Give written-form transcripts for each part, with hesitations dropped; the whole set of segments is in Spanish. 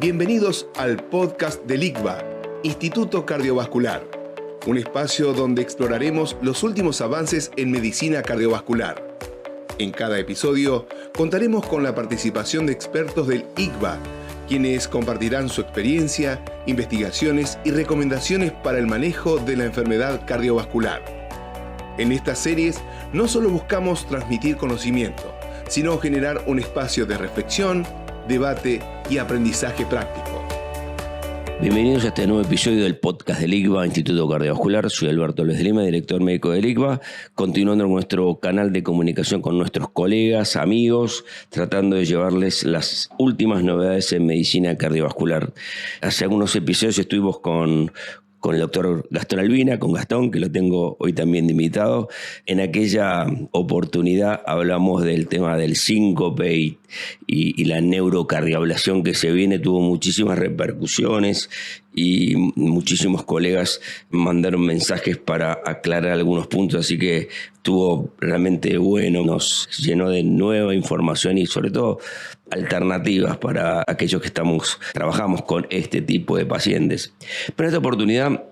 Bienvenidos al podcast del ICVA, Instituto Cardiovascular, un espacio donde exploraremos los últimos avances en medicina cardiovascular. En cada episodio contaremos con la participación de expertos del ICVA, quienes compartirán su experiencia, investigaciones y recomendaciones para el manejo de la enfermedad cardiovascular. En estas series no solo buscamos transmitir conocimiento, sino generar un espacio de reflexión, debate y aprendizaje práctico. Bienvenidos a este nuevo episodio del podcast del ICVA, Instituto Cardiovascular. Soy Alberto López de Lima, director médico del ICVA, continuando nuestro canal de comunicación con nuestros colegas, amigos, tratando de llevarles las últimas novedades en medicina cardiovascular. Hace algunos episodios estuvimos con el doctor Gastón Albina, con Gastón, que lo tengo hoy también de invitado. En aquella oportunidad hablamos del tema del síncope y la neurocardioablación que se viene. Tuvo muchísimas repercusiones y muchísimos colegas mandaron mensajes para aclarar algunos puntos, así que estuvo realmente bueno, nos llenó de nueva información y sobre todo alternativas para aquellos que trabajamos con este tipo de pacientes. Pero en esta oportunidad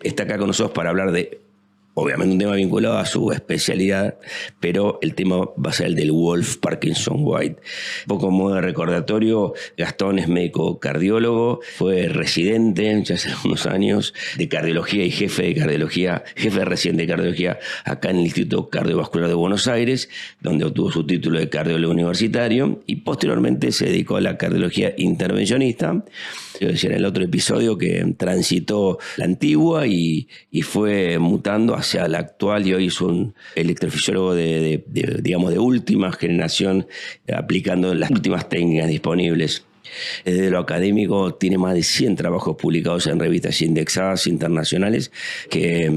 está acá con nosotros para hablar de, obviamente, un tema vinculado a su especialidad, pero el tema va a ser el del Wolff Parkinson White. Un poco modo de recordatorio, Gastón es médico cardiólogo, fue residente ya hace unos años de cardiología y jefe de residente de cardiología acá en el Instituto Cardiovascular de Buenos Aires, donde obtuvo su título de cardiólogo universitario y posteriormente se dedicó a la cardiología intervencionista. Yo decía en el otro episodio que transitó la antigua y fue mutando hacia la actual, y hoy es un electrofisiólogo de última generación, aplicando las últimas técnicas disponibles. Desde lo académico tiene más de 100 trabajos publicados en revistas indexadas internacionales que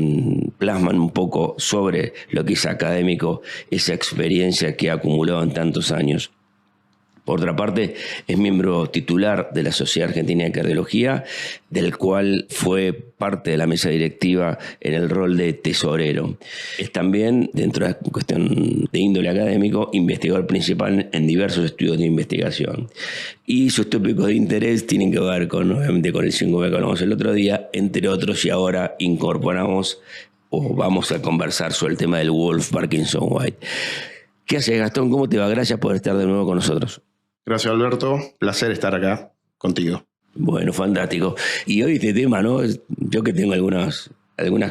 plasman un poco sobre lo que es académico, esa experiencia que ha acumulado en tantos años. Por otra parte, es miembro titular de la Sociedad Argentina de Cardiología, del cual fue parte de la mesa directiva en el rol de tesorero. Es también, dentro de la cuestión de índole académico, investigador principal en diversos estudios de investigación. Y sus tópicos de interés tienen que ver obviamente con el síncope que hablamos el otro día, entre otros, y ahora incorporamos o vamos a conversar sobre el tema del Wolff Parkinson White. ¿Qué haces, Gastón? ¿Cómo te va? Gracias por estar de nuevo con nosotros. Gracias, Alberto. Placer estar acá contigo. Bueno, fantástico. Y hoy este tema, ¿no? Yo que tengo algunas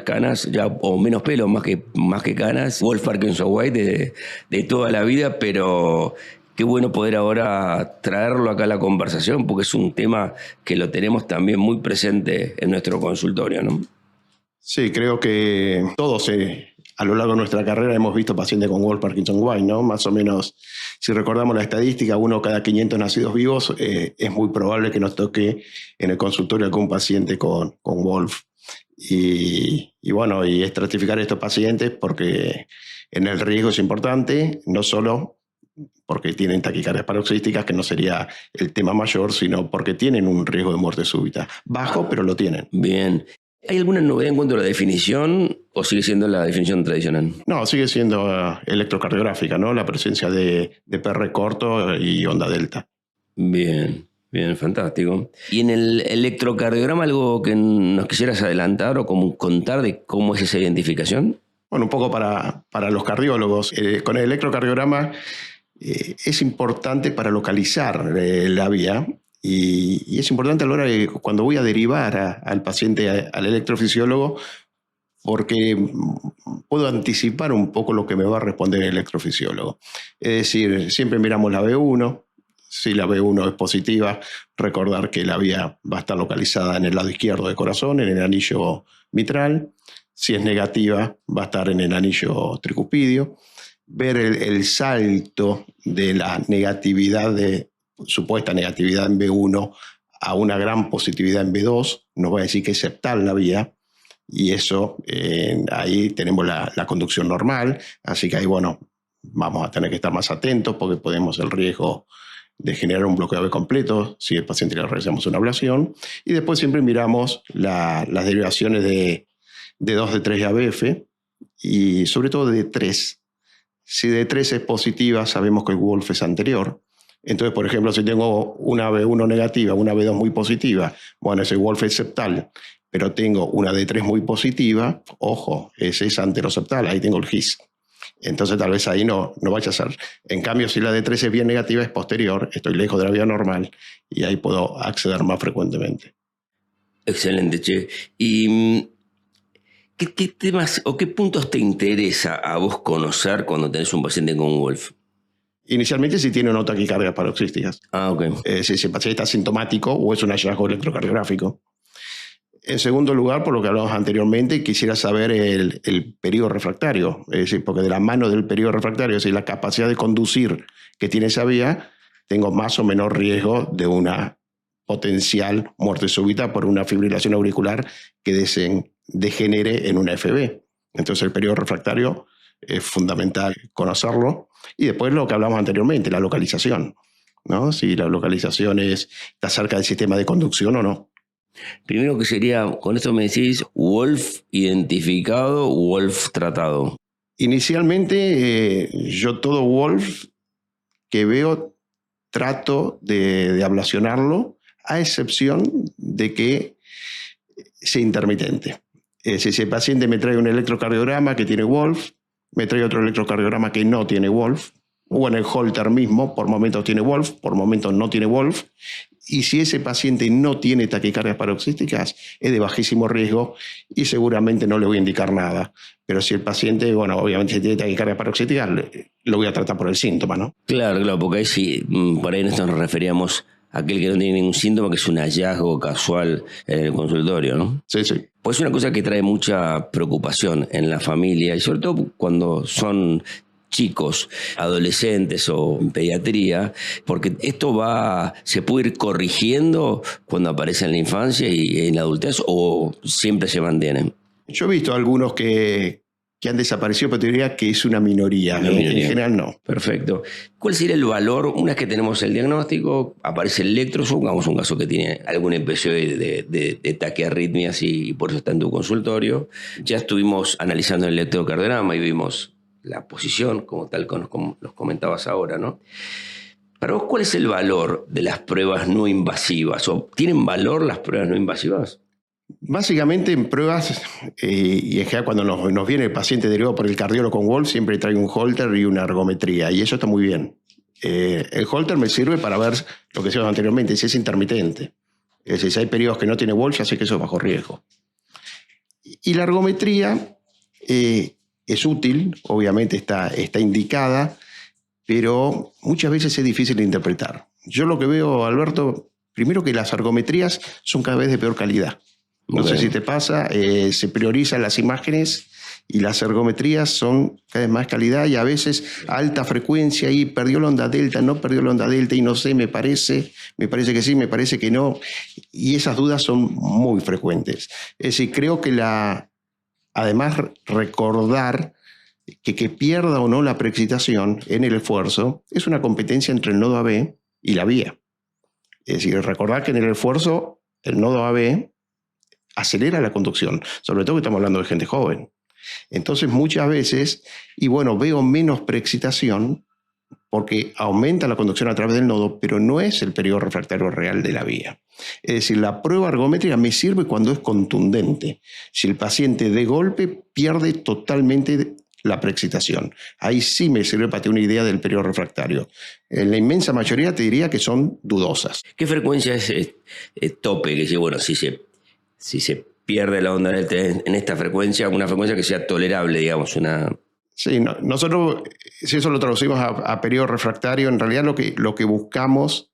canas, ya, o menos pelo, más que canas. Wolff Parkinson White de toda la vida, pero qué bueno poder ahora traerlo acá a la conversación, porque es un tema que lo tenemos también muy presente en nuestro consultorio, ¿no? Sí, creo que todos a lo largo de nuestra carrera hemos visto pacientes con Wolff Parkinson White, ¿no? Más o menos, si recordamos la estadística, 1 cada 500 nacidos vivos, es muy probable que nos toque en el consultorio algún paciente con Wolff. Y estratificar estos pacientes porque en el riesgo es importante, no solo porque tienen taquicardias paroxísticas, que no sería el tema mayor, sino porque tienen un riesgo de muerte súbita. Bajo, pero lo tienen. Bien. ¿Hay alguna novedad en cuanto a la definición o sigue siendo la definición tradicional? No, sigue siendo electrocardiográfica, ¿no? La presencia de PR corto y onda delta. Bien, fantástico. ¿Y en el electrocardiograma algo que nos quisieras adelantar o contar de cómo es esa identificación? Bueno, un poco para los cardiólogos. Con el electrocardiograma es importante para localizar la vía. Y es importante a la hora de cuando voy a derivar al paciente al electrofisiólogo, porque puedo anticipar un poco lo que me va a responder el electrofisiólogo. Es decir, siempre miramos la B1. Si la B1 es positiva, recordar que la vía va a estar localizada en el lado izquierdo del corazón, en el anillo mitral. Si es negativa, va a estar en el anillo tricuspidio. Ver el salto de la negatividad supuesta negatividad en B1 a una gran positividad en B2, nos va a decir que es septal la vía, y eso, ahí tenemos la conducción normal, así que ahí, vamos a tener que estar más atentos porque podemos el riesgo de generar un bloqueo B completo si el paciente le realizamos una ablación, y después siempre miramos las derivaciones de D2, D3 y ABF, y sobre todo de D3. Si D3 es positiva, sabemos que el Wolff es anterior. Entonces, por ejemplo, si tengo una B1 negativa, una B2 muy positiva, bueno, ese Wolf es septal, pero tengo una D3 muy positiva, ojo, ese es anteroseptal, ahí tengo el GIS. Entonces tal vez ahí no vaya a ser. En cambio, si la D3 es bien negativa, es posterior, estoy lejos de la vía normal y ahí puedo acceder más frecuentemente. Excelente, Che. ¿Y qué temas o qué puntos te interesa a vos conocer cuando tenés un paciente con Wolf? Inicialmente si tiene o no taquicardias paroxísticas. Ok. Si ese paciente está asintomático o es un hallazgo electrocardiográfico. En segundo lugar, por lo que hablamos anteriormente, quisiera saber el periodo refractario. Es decir, porque de la mano del periodo refractario, es decir, la capacidad de conducir que tiene esa vía, tengo más o menor riesgo de una potencial muerte súbita por una fibrilación auricular que degenere en una FB. Entonces el periodo refractario es fundamental conocerlo. Y después lo que hablamos anteriormente, la localización, ¿no? Si la localización está cerca del sistema de conducción o no. Primero que sería, con esto me decís, Wolf identificado, Wolf tratado. Inicialmente yo todo Wolf que veo trato de ablacionarlo, a excepción de que sea intermitente. Si el paciente me trae un electrocardiograma que tiene Wolf, me trae otro electrocardiograma que no tiene Wolf, o en el Holter mismo, por momentos tiene Wolf, por momentos no tiene Wolf, y si ese paciente no tiene taquicardias paroxísticas, es de bajísimo riesgo y seguramente no le voy a indicar nada. Pero si el paciente, bueno, obviamente si tiene taquicardias paroxísticas, lo voy a tratar por el síntoma, ¿no? Claro, porque ahí sí, por ahí nos referíamos a aquel que no tiene ningún síntoma, que es un hallazgo casual en el consultorio, ¿no? Sí, sí. Pues es una cosa que trae mucha preocupación en la familia y sobre todo cuando son chicos, adolescentes o en pediatría, porque esto se puede ir corrigiendo cuando aparece en la infancia y en la adultez o siempre se mantienen. Yo he visto algunos que han desaparecido, pero te diría que es una minoría. En general no. Perfecto. ¿Cuál sería el valor, una vez que tenemos el diagnóstico, aparece el electro, supongamos un caso que tiene algún episodio de taquiarritmias y por eso está en tu consultorio? Ya estuvimos analizando el electrocardiograma y vimos la posición, como tal como nos comentabas ahora, ¿no? Para vos, ¿cuál es el valor de las pruebas no invasivas? ¿O tienen valor las pruebas no invasivas? Básicamente en pruebas, y en general cuando nos viene el paciente derivado por el cardiólogo con Wolf, siempre trae un Holter y una ergometría, y eso está muy bien. El Holter me sirve para ver lo que decíamos anteriormente, si es intermitente. Es decir, si hay periodos que no tiene Wolf, ya sé que eso es bajo riesgo. Y la ergometría es útil, obviamente está indicada, pero muchas veces es difícil de interpretar. Yo lo que veo, Alberto, primero que las ergometrías son cada vez de peor calidad. No sé si te pasa, se priorizan las imágenes y las ergometrías son cada vez más calidad y a veces a alta frecuencia y perdió la onda delta, no perdió la onda delta y no sé, me parece que sí, me parece que no. Y esas dudas son muy frecuentes. Es decir, creo que además recordar que pierda o no la preexcitación en el esfuerzo es una competencia entre el nodo AB y la vía. Es decir, recordar que en el esfuerzo el nodo AB acelera la conducción, sobre todo que estamos hablando de gente joven. Entonces muchas veces, y bueno, veo menos preexcitación porque aumenta la conducción a través del nodo, pero no es el periodo refractario real de la vía. Es decir, la prueba ergométrica me sirve cuando es contundente. Si el paciente de golpe pierde totalmente la preexcitación, ahí sí me sirve para tener una idea del periodo refractario. En la inmensa mayoría te diría que son dudosas. ¿Qué frecuencia es tope? Que dice, bueno, si se pierde la onda en esta frecuencia, una frecuencia que sea tolerable, digamos, una... Sí, nosotros, si eso lo traducimos a periodo refractario, en realidad lo que buscamos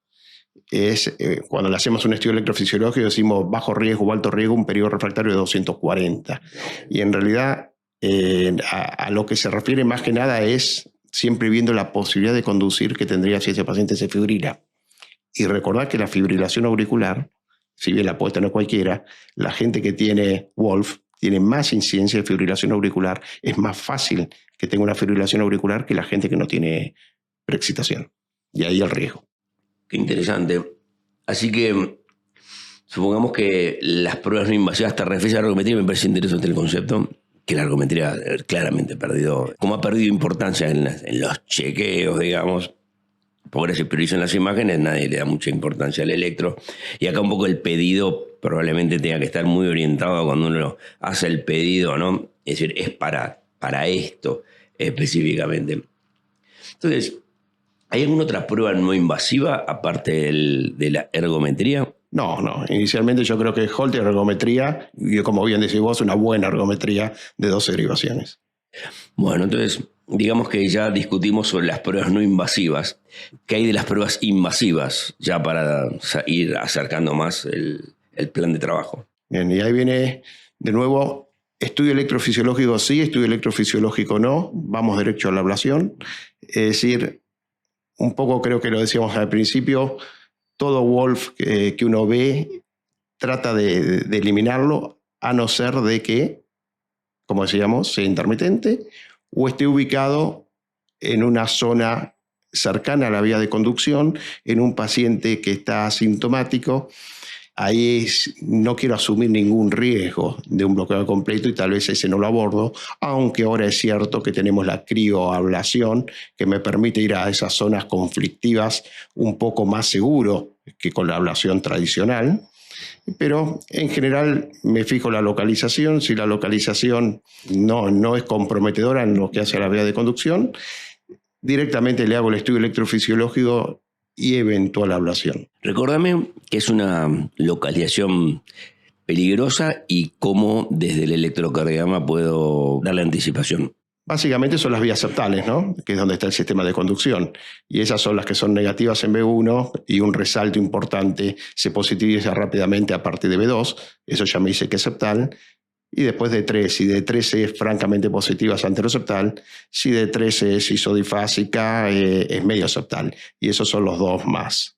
es, cuando le hacemos un estudio electrofisiológico, decimos bajo riesgo o alto riesgo, un periodo refractario de 240. Y en realidad, a lo que se refiere más que nada es siempre viendo la posibilidad de conducir que tendría si ese paciente se fibrila. Y recordar que la fibrilación auricular, si bien la puede tener cualquiera, la gente que tiene Wolf tiene más incidencia de fibrilación auricular. Es más fácil que tenga una fibrilación auricular que la gente que no tiene preexcitación. Y ahí el riesgo. Qué interesante. Así que supongamos que las pruebas no invasivas, te refieres a la ergometría, me parece interesante el concepto, que la ergometría claramente ha perdido importancia en los chequeos, digamos. porque ahora se priorizan las imágenes, nadie le da mucha importancia al electro. Y acá un poco el pedido probablemente tenga que estar muy orientado cuando uno hace el pedido, ¿no? Es decir, es para esto específicamente. Entonces, ¿hay alguna otra prueba no invasiva aparte de la ergometría? No. Inicialmente yo creo que Holter ergometría, y como bien decís vos, una buena ergometría de 12 derivaciones. Bueno, entonces, digamos que ya discutimos sobre las pruebas no invasivas. ¿Qué hay de las pruebas invasivas? Ya para ir acercando más el plan de trabajo. Bien, y ahí viene de nuevo, estudio electrofisiológico sí, estudio electrofisiológico no, vamos derecho a la ablación. Es decir, un poco creo que lo decíamos al principio, todo Wolf que uno ve trata de eliminarlo, a no ser de que, como decíamos, sea intermitente o esté ubicado en una zona cercana a la vía de conducción, en un paciente que está asintomático. Ahí no quiero asumir ningún riesgo de un bloqueo completo y tal vez ese no lo abordo, aunque ahora es cierto que tenemos la crioablación que me permite ir a esas zonas conflictivas un poco más seguro que con la ablación tradicional. Pero en general me fijo la localización. Si la localización no es comprometedora en lo que hace a la vía de conducción, directamente le hago el estudio electrofisiológico y eventual ablación. Recordame que es una localización peligrosa y cómo desde el electrocardiograma puedo darle anticipación. Básicamente son las vías septales, ¿no? Que es donde está el sistema de conducción. Y esas son las que son negativas en B1 y un resalto importante se positiviza rápidamente a partir de B2. Eso ya me dice que es septal. Y después de 3, si de 13 es francamente positiva es anteroseptal, si de 13 es isodifásica es medio septal. Y esos son los dos más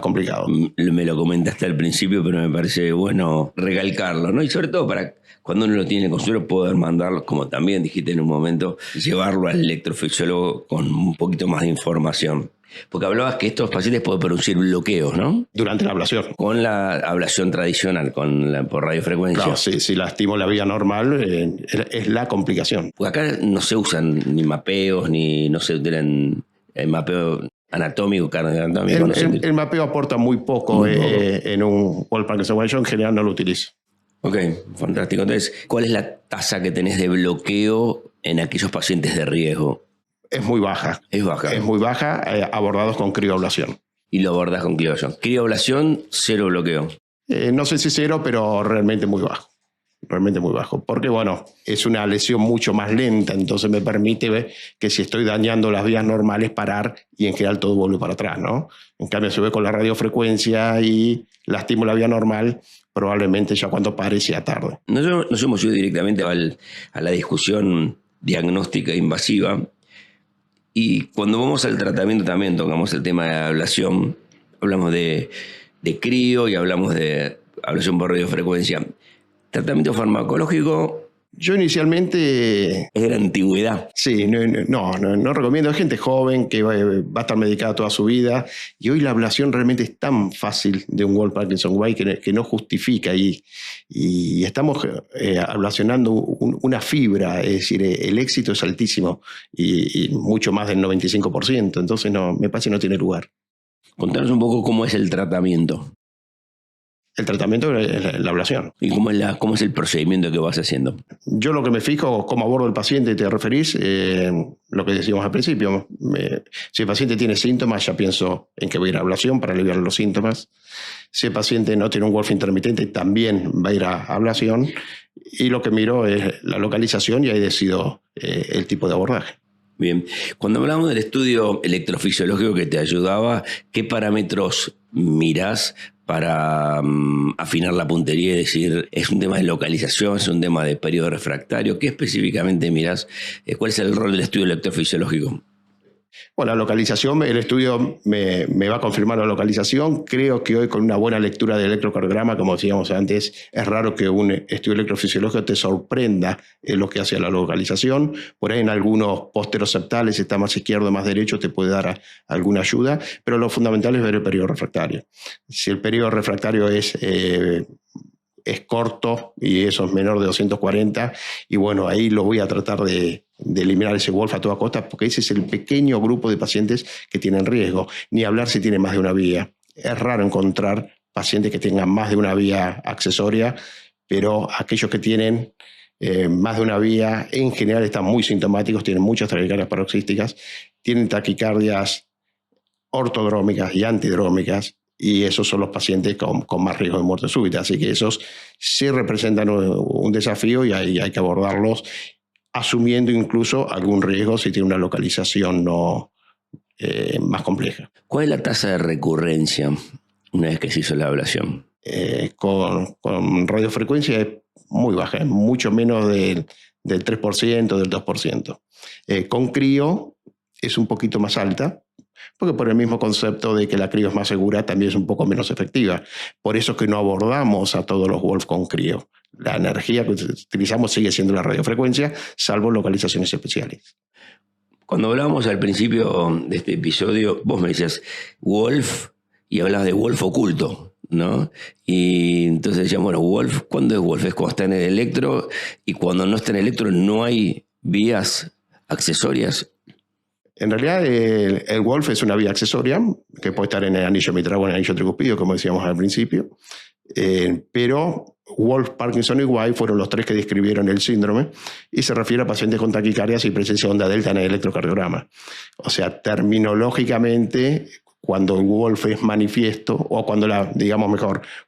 complicados. Me lo comentaste al principio, pero me parece bueno recalcarlo, ¿no? Y sobre todo para cuando uno lo tiene en el consultorio poder mandarlo, como también dijiste en un momento, llevarlo al electrofisiólogo con un poquito más de información. Porque hablabas que estos pacientes pueden producir bloqueos, ¿no? Durante la ablación. Con la ablación tradicional, por radiofrecuencia. Claro, si lastimo la vía normal, es la complicación. Porque acá no se usan ni mapeos, ni no se utilizan mapeo anatómico, cardioanatómico. El mapeo aporta muy poco en un Wolf Parkinson. Yo en general no lo utilizo. Ok, fantástico. Entonces, ¿cuál es la tasa que tenés de bloqueo en aquellos pacientes de riesgo? Es muy baja. Es baja. Es muy baja, abordados con crioablación. Y lo abordas con crioablación. Crioablación, cero bloqueo. No sé si cero, pero realmente muy bajo. Realmente muy bajo. Porque, bueno, es una lesión mucho más lenta, entonces me permite ver que si estoy dañando las vías normales, parar y en general todo vuelve para atrás, ¿no? En cambio, si voy con la radiofrecuencia y lastimo la vía normal, probablemente ya cuando pare sea tarde. Nos hemos ido directamente a la discusión diagnóstica invasiva. Y cuando vamos al tratamiento también tocamos el tema de la ablación. Hablamos de crío y hablamos de ablación por radiofrecuencia. ¿Tratamiento farmacológico? Yo inicialmente... Es de la antigüedad. Sí, no recomiendo. Hay gente joven que va a estar medicada toda su vida y hoy la ablación realmente es tan fácil de un Wolf Parkinson White que no justifica y estamos ablacionando una fibra, es decir, el éxito es altísimo y mucho más del 95%, entonces me parece que no tiene lugar. Contanos un poco cómo es el tratamiento. El tratamiento es la ablación. ¿Y cómo es el procedimiento que vas haciendo? Yo lo que me fijo, cómo abordo el paciente, te referís, lo que decíamos al principio. Si el paciente tiene síntomas, ya pienso en que voy a ir a ablación para aliviar los síntomas. Si el paciente no tiene un Wolf intermitente, también va a ir a ablación. Y lo que miro es la localización y ahí decido el tipo de abordaje. Bien. Cuando hablamos del estudio electrofisiológico que te ayudaba, ¿qué parámetros mirás para afinar la puntería y decir, es un tema de localización, es un tema de periodo refractario? ¿Qué específicamente mirás? ¿Cuál es el rol del estudio electrofisiológico? Bueno, la localización, el estudio me va a confirmar la localización. Creo que hoy con una buena lectura de electrocardiograma, como decíamos antes, es raro que un estudio electrofisiológico te sorprenda en lo que hace a la localización. Por ahí en algunos posteroseptales, está más izquierdo, más derecho, te puede dar alguna ayuda, pero lo fundamental es ver el periodo refractario. Si el periodo refractario es es corto y eso es menor de 240, y bueno, ahí lo voy a tratar de eliminar ese Wolf a toda costa, porque ese es el pequeño grupo de pacientes que tienen riesgo, ni hablar si tienen más de una vía. Es raro encontrar pacientes que tengan más de una vía accesoria, pero aquellos que tienen más de una vía, en general están muy sintomáticos, tienen muchas taquicardias paroxísticas, tienen taquicardias ortodrómicas y antidrómicas, y esos son los pacientes con más riesgo de muerte súbita. Así que esos sí representan un desafío y hay que abordarlos, asumiendo incluso algún riesgo si tiene una localización más compleja. ¿Cuál es la tasa de recurrencia una vez que se hizo la ablación? Con radiofrecuencia es muy baja, es mucho menos del 3%, del 2%. Con crío es un poquito más alta, porque por el mismo concepto de que la crío es más segura, también es un poco menos efectiva. Por eso es que no abordamos a todos los Wolf con crío. La energía que utilizamos sigue siendo la radiofrecuencia, salvo localizaciones especiales. Cuando hablábamos al principio de este episodio, vos me decías Wolf y hablabas de Wolf oculto, ¿no? Y entonces decíamos, bueno, Wolf, ¿cuándo es Wolf? Es cuando está en el electro, y cuando no está en el electro no hay vías accesorias. En realidad, el Wolf es una vía accesoria que puede estar en el anillo mitral o en el anillo tricuspidio, como decíamos al principio. Pero Wolf, Parkinson y White fueron los tres que describieron el síndrome, y se refiere a pacientes con taquicardias y presencia de onda delta en el electrocardiograma. O sea, terminológicamente, cuando el Wolf es manifiesto, o cuando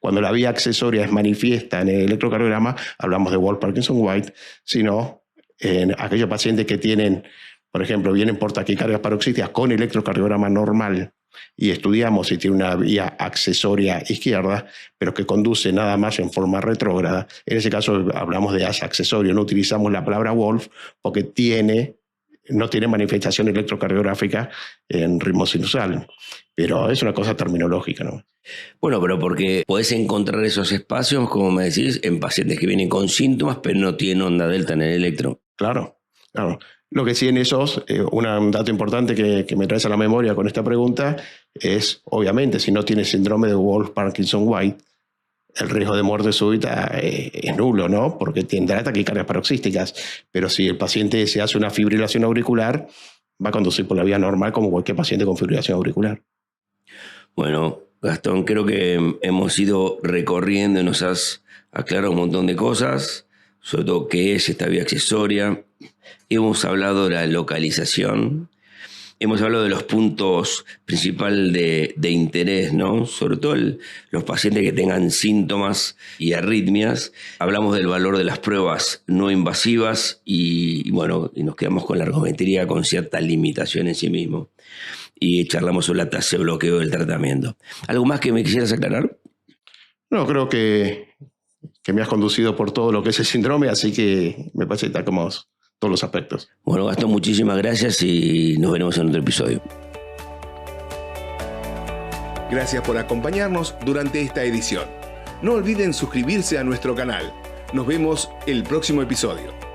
cuando la vía accesoria es manifiesta en el electrocardiograma, hablamos de Wolf, Parkinson, White, sino en aquellos pacientes que tienen, por ejemplo, vienen por taquicardias paroxísticas con electrocardiograma normal y estudiamos si tiene una vía accesoria izquierda, pero que conduce nada más en forma retrógrada. En ese caso hablamos de AS accesorio, no utilizamos la palabra Wolf porque no tiene manifestación electrocardiográfica en ritmo sinusal, pero es una cosa terminológica, ¿no? Bueno, pero porque podés encontrar esos espacios, como me decís, en pacientes que vienen con síntomas pero no tienen onda delta en el electro. Claro. Lo que sí en esos, un dato importante que me traes a la memoria con esta pregunta es, obviamente, si no tiene síndrome de Wolf, Parkinson, White, el riesgo de muerte súbita es nulo, ¿no? Porque tendrá taquicardias paroxísticas, pero si el paciente se hace una fibrilación auricular, va a conducir por la vía normal como cualquier paciente con fibrilación auricular. Bueno, Gastón, creo que hemos ido recorriendo y nos has aclarado un montón de cosas, sobre todo qué es esta vía accesoria. Hemos hablado de la localización, hemos hablado de los puntos principales de interés, ¿no? Sobre todo los pacientes que tengan síntomas y arritmias. Hablamos del valor de las pruebas no invasivas y nos quedamos con la ergometría con cierta limitación en sí mismo. Y charlamos sobre la tasa de bloqueo del tratamiento. ¿Algo más que me quisieras aclarar? No, creo que me has conducido por todo lo que es el síndrome, así que me parece que tocamos todos los aspectos. Bueno, Gastón, muchísimas gracias y nos veremos en otro episodio. Gracias por acompañarnos durante esta edición. No olviden suscribirse a nuestro canal. Nos vemos el próximo episodio.